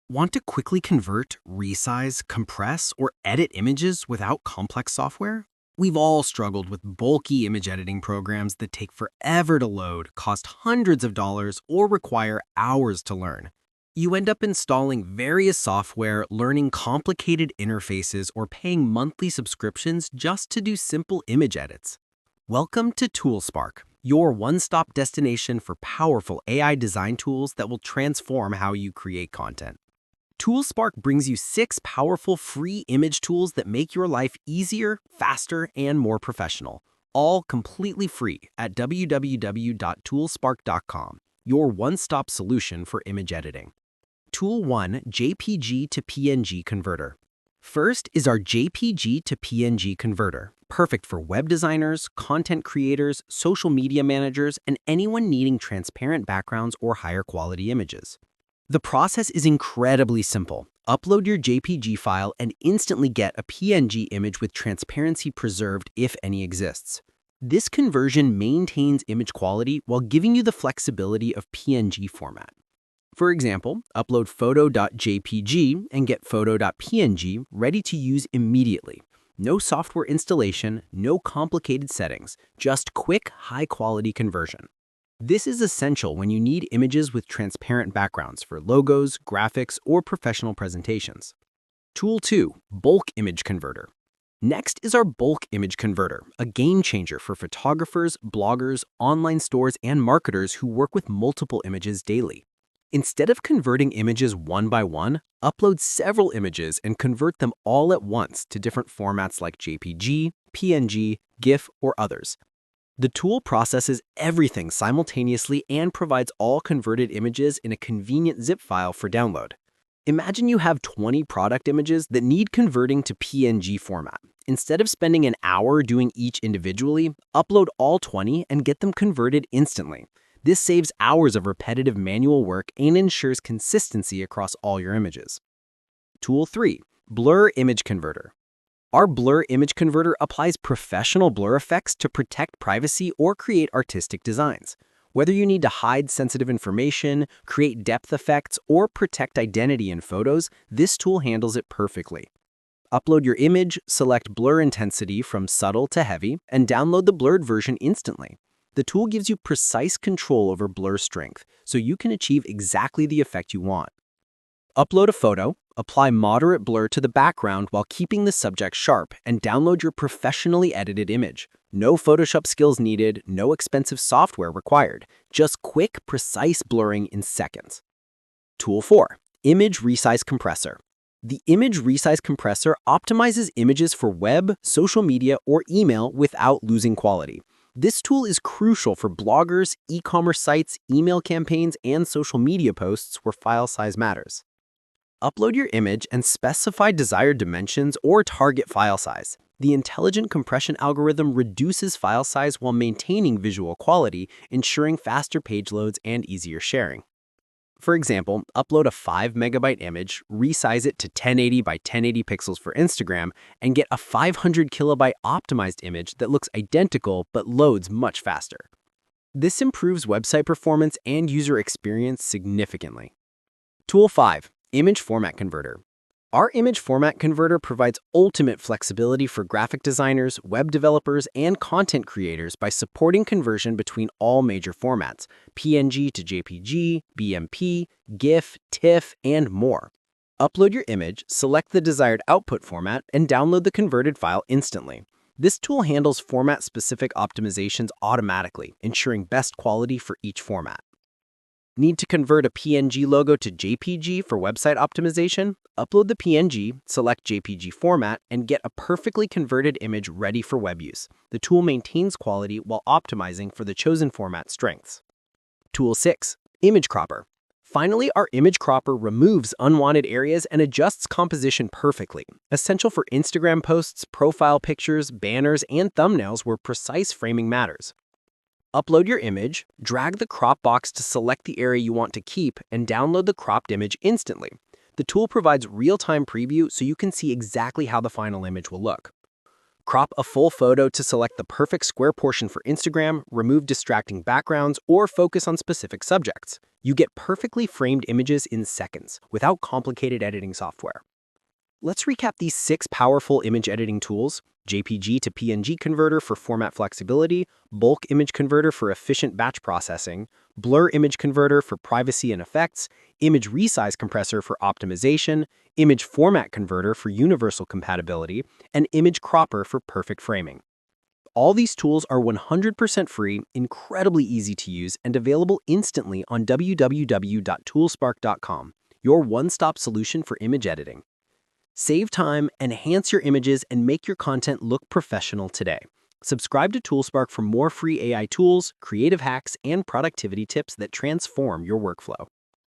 Want to quickly convert, resize, compress, or edit images without complex software? We've all struggled with bulky image editing programs that take forever to load, cost hundreds of dollars, or require hours to learn. You end up installing various software, learning complicated interfaces, or paying monthly subscriptions just to do simple image edits. Welcome to ToolsSpark, your one-stop destination for powerful AI design tools that will transform how you create content. ToolsSpark brings you 6 powerful free image tools that make your life easier, faster, and more professional, all completely free at www.toolspark.com, your one-stop solution for image editing. Tool 1, JPG to PNG Converter. First is our JPG to PNG Converter, perfect for web designers, content creators, social media managers, and anyone needing transparent backgrounds or higher quality images. The process is incredibly simple. Upload your JPG file and instantly get a PNG image with transparency preserved if any exists. This conversion maintains image quality while giving you the flexibility of PNG format. For example, upload photo.jpg and get photo.png ready to use immediately. No software installation, no complicated settings, just quick, high-quality conversion. This is essential when you need images with transparent backgrounds for logos, graphics, or professional presentations. Tool 2, Bulk Image Converter. Next is our Bulk Image Converter, a game changer for photographers, bloggers, online stores, and marketers who work with multiple images daily. Instead of converting images one by one, upload several images and convert them all at once to different formats like JPG, PNG, GIF, or others. The tool processes everything simultaneously and provides all converted images in a convenient zip file for download. Imagine you have 20 product images that need converting to PNG format. Instead of spending an hour doing each individually, upload all 20 and get them converted instantly. This saves hours of repetitive manual work and ensures consistency across all your images. Tool 3, Blur Image Converter. Our Blur Image Converter applies professional blur effects to protect privacy or create artistic designs. Whether you need to hide sensitive information, create depth effects, or protect identity in photos, this tool handles it perfectly. Upload your image, select blur intensity from subtle to heavy, and download the blurred version instantly. The tool gives you precise control over blur strength, so you can achieve exactly the effect you want. Upload a photo, apply moderate blur to the background while keeping the subject sharp, and download your professionally edited image. No Photoshop skills needed, no expensive software required, just quick, precise blurring in seconds. Tool 4, Image Resize Compressor. The Image Resize Compressor optimizes images for web, social media, or email without losing quality. This tool is crucial for bloggers, e-commerce sites, email campaigns, and social media posts where file size matters. Upload your image and specify desired dimensions or target file size. The intelligent compression algorithm reduces file size while maintaining visual quality, ensuring faster page loads and easier sharing. For example, upload a 5 megabyte image, resize it to 1080 by 1080 pixels for Instagram, and get a 500 kilobyte optimized image that looks identical but loads much faster. This improves website performance and user experience significantly. Tool 5, Image Format Converter. Our Image Format Converter provides ultimate flexibility for graphic designers, web developers, and content creators by supporting conversion between all major formats, PNG to JPG, BMP, GIF, TIFF, and more. Upload your image, select the desired output format, and download the converted file instantly. This tool handles format-specific optimizations automatically, ensuring best quality for each format. Need to convert a PNG logo to JPG for website optimization? Upload the PNG, select JPG format, and get a perfectly converted image ready for web use. The tool maintains quality while optimizing for the chosen format strengths. Tool 6, Image Cropper. Finally, our image cropper removes unwanted areas and adjusts composition perfectly, essential for Instagram posts, profile pictures, banners, and thumbnails where precise framing matters. Upload your image, drag the crop box to select the area you want to keep, and download the cropped image instantly. The tool provides real-time preview so you can see exactly how the final image will look. Crop a full photo to select the perfect square portion for Instagram, remove distracting backgrounds, or focus on specific subjects. You get perfectly framed images in seconds without complicated editing software. Let's recap these 6 powerful image editing tools: JPG to PNG Converter for format flexibility, Bulk Image Converter for efficient batch processing, Blur Image Converter for privacy and effects, Image Resize Compressor for optimization, Image Format Converter for universal compatibility, and Image Cropper for perfect framing. All these tools are 100% free, incredibly easy to use, and available instantly on www.toolspark.com, your one-stop solution for image editing. Save time, enhance your images, and make your content look professional today. Subscribe to ToolsSpark for more free AI tools, creative hacks, and productivity tips that transform your workflow.